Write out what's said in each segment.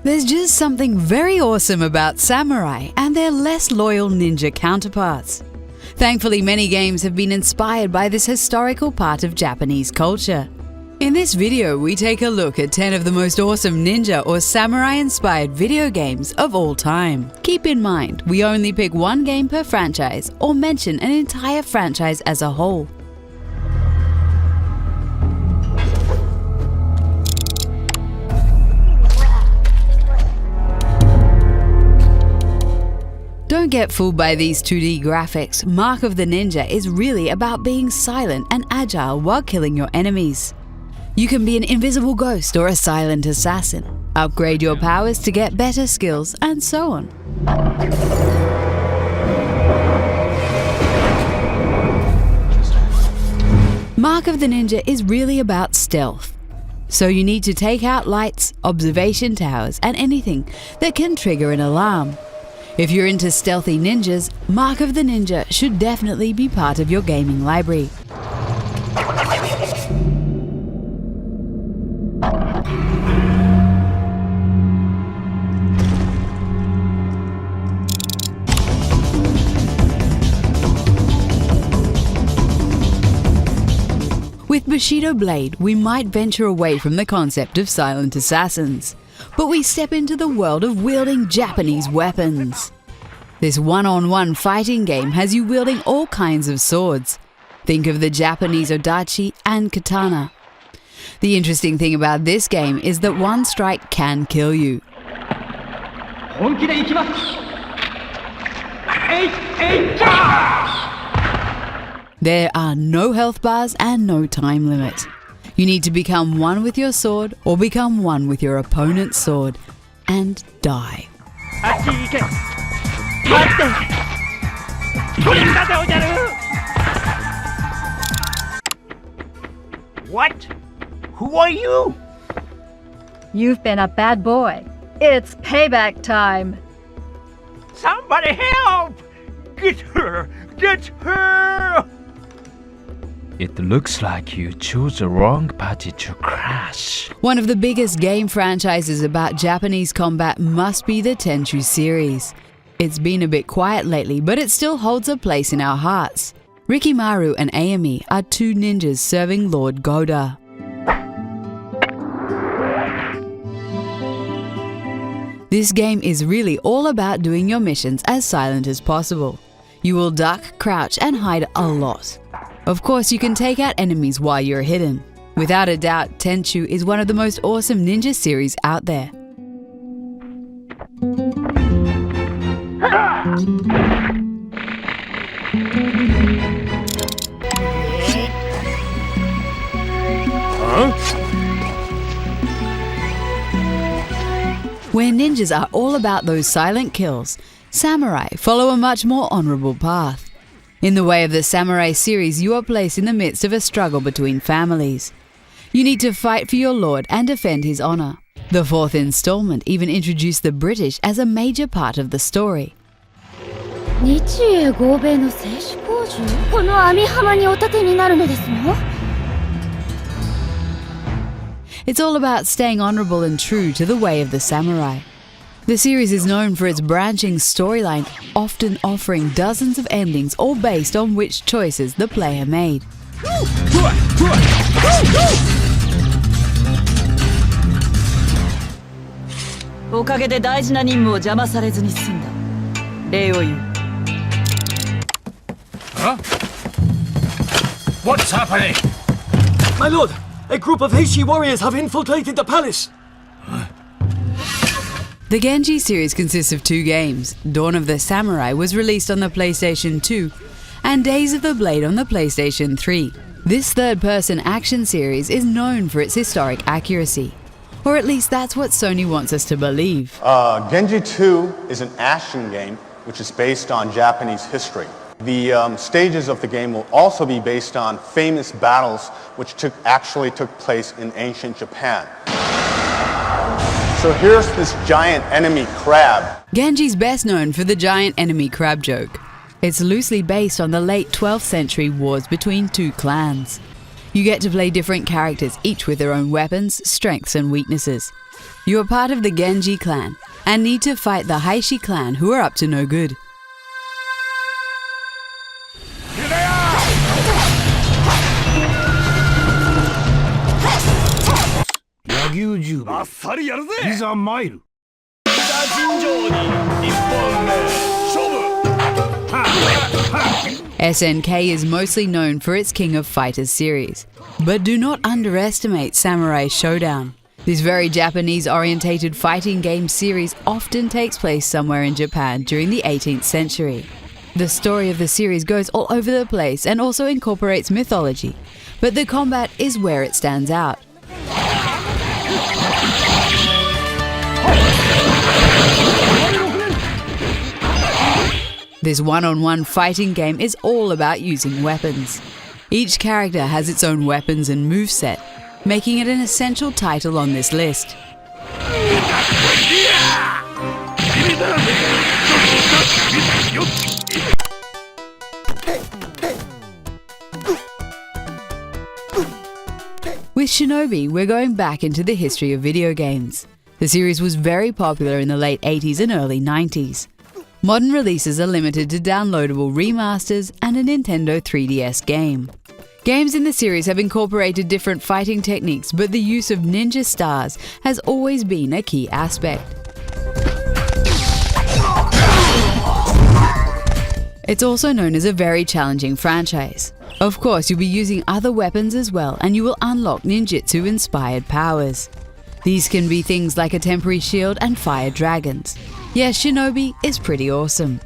There's just something very awesome about samurai and their less loyal ninja counterparts. Thankfully, many games have been inspired by this historical part of Japanese culture. In this video, we take a look at 10 of the most awesome ninja or samurai-inspired video games of all time. Keep in mind, we only pick one game per franchise or mention an entire franchise as a whole. Don't get fooled by these 2D graphics. Mark of the Ninja is really about being silent and agile while killing your enemies. You can be an invisible ghost or a silent assassin, upgrade your powers to get better skills, and so on. Mark of the Ninja is really about stealth. So you need to take out lights, observation towers, and anything that can trigger an alarm. If you're into stealthy ninjas, Mark of the Ninja should definitely be part of your gaming library. With Bushido Blade, we might venture away from the concept of silent assassins, but we step into the world of wielding Japanese weapons. This one-on-one fighting game has you wielding all kinds of swords. Think of the Japanese Odachi and Katana. The interesting thing about this game is that one strike can kill you. There are no health bars and no time limit. You need to become one with your sword or become one with your opponent's sword and die. What? Who are you? You've been a bad boy. It's payback time. Somebody help! Get her! Get her! It looks like you chose the wrong party to crash. One of the biggest game franchises about Japanese combat must be the Tenchu series. It's been a bit quiet lately, but it still holds a place in our hearts. Rikimaru and Ayame are two ninjas serving Lord Gohda. This game is really all about doing your missions as silent as possible. You will duck, crouch, and hide a lot. Of course, you can take out enemies while you're hidden. Without a doubt, Tenchu is one of the most awesome ninja series out there. Where ninjas are all about those silent kills, samurai follow a much more honorable path. In the way of the Samurai series, you are placed in the midst of a struggle between families. You need to fight for your lord and defend his honor. The fourth installment even introduced the British as a major part of the story. It's all about staying honorable and true to the way of the samurai. The series is known for its branching storyline, often offering dozens of endings, all based on which choices the player made. Huh? What's happening? My lord, a group of Dynasty Warriors have infiltrated the palace. The Genji series consists of two games. Dawn of the Samurai was released on the PlayStation 2, and Days of the Blade on the PlayStation 3. This third-person action series is known for its historic accuracy. Or at least that's what Sony wants us to believe. Genji 2 is an action game which is based on Japanese history. The stages of the game will also be based on famous battles which actually took place in ancient Japan. So here's this giant enemy crab. Genji's best known for the giant enemy crab joke. It's loosely based on the late 12th century wars between two clans. You get to play different characters, each with their own weapons, strengths and weaknesses. You are part of the Genji clan and need to fight the Heishi clan who are up to no good. SNK is mostly known for its King of Fighters series, but do not underestimate Samurai Shodown. This very Japanese-orientated fighting game series often takes place somewhere in Japan during the 18th century. The story of the series goes all over the place and also incorporates mythology, but the combat is where it stands out. This one-on-one fighting game is all about using weapons. Each character has its own weapons and moveset, making it an essential title on this list. With Shinobi, we're going back into the history of video games. The series was very popular in the late 80s and early 90s. Modern releases are limited to downloadable remasters and a Nintendo 3DS game. Games in the series have incorporated different fighting techniques, but the use of ninja stars has always been a key aspect. It's also known as a very challenging franchise. Of course, you'll be using other weapons as well, and you will unlock ninjutsu-inspired powers. These can be things like a temporary shield and fire dragons. Yeah, Shinobi is pretty awesome.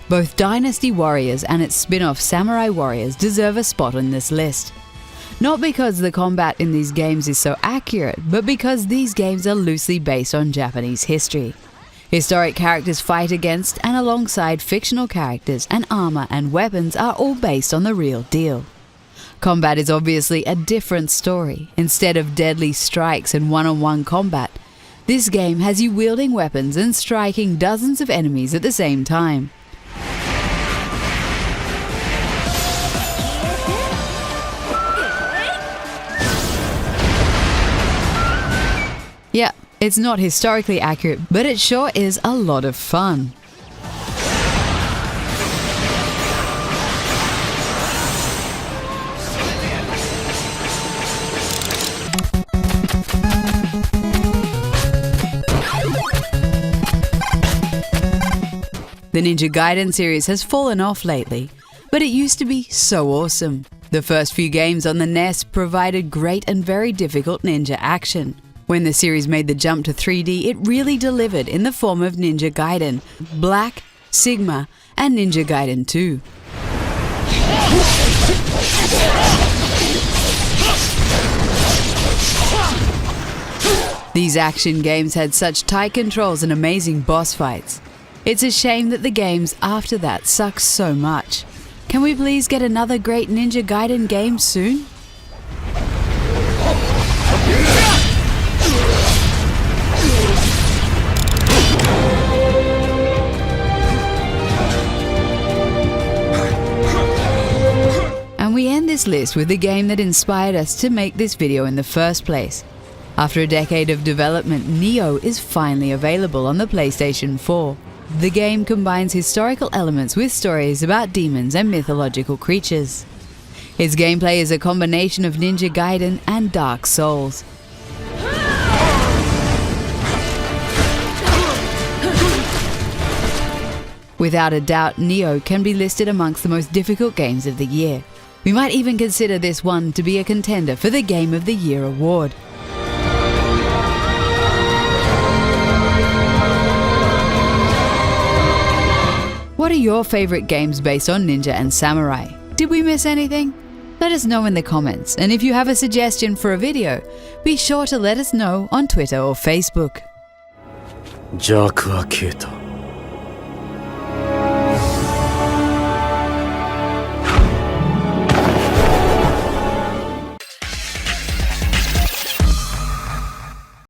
Both Dynasty Warriors and its spin-off Samurai Warriors deserve a spot on this list. Not because the combat in these games is so accurate, but because these games are loosely based on Japanese history. Historic characters fight against and alongside fictional characters, and armor and weapons are all based on the real deal. Combat is obviously a different story. Instead of deadly strikes and one-on-one combat, this game has you wielding weapons and striking dozens of enemies at the same time. Yeah, it's not historically accurate, but it sure is a lot of fun. The Ninja Gaiden series has fallen off lately, but it used to be so awesome. The first few games on the NES provided great and very difficult ninja action. When the series made the jump to 3D, it really delivered in the form of Ninja Gaiden, Black, Sigma, and Ninja Gaiden 2. These action games had such tight controls and amazing boss fights. It's a shame that the games after that suck so much. Can we please get another great Ninja Gaiden game soon? And we end this list with the game that inspired us to make this video in the first place. After a decade of development, Nioh is finally available on the PlayStation 4. The game combines historical elements with stories about demons and mythological creatures. Its gameplay is a combination of Ninja Gaiden and Dark Souls. Without a doubt, Nioh can be listed amongst the most difficult games of the year. We might even consider this one to be a contender for the Game of the Year award. What are your favorite games based on ninja and samurai? Did we miss anything? Let us know in the comments, and if you have a suggestion for a video, be sure to let us know on Twitter or Facebook. 邪悪は消えた。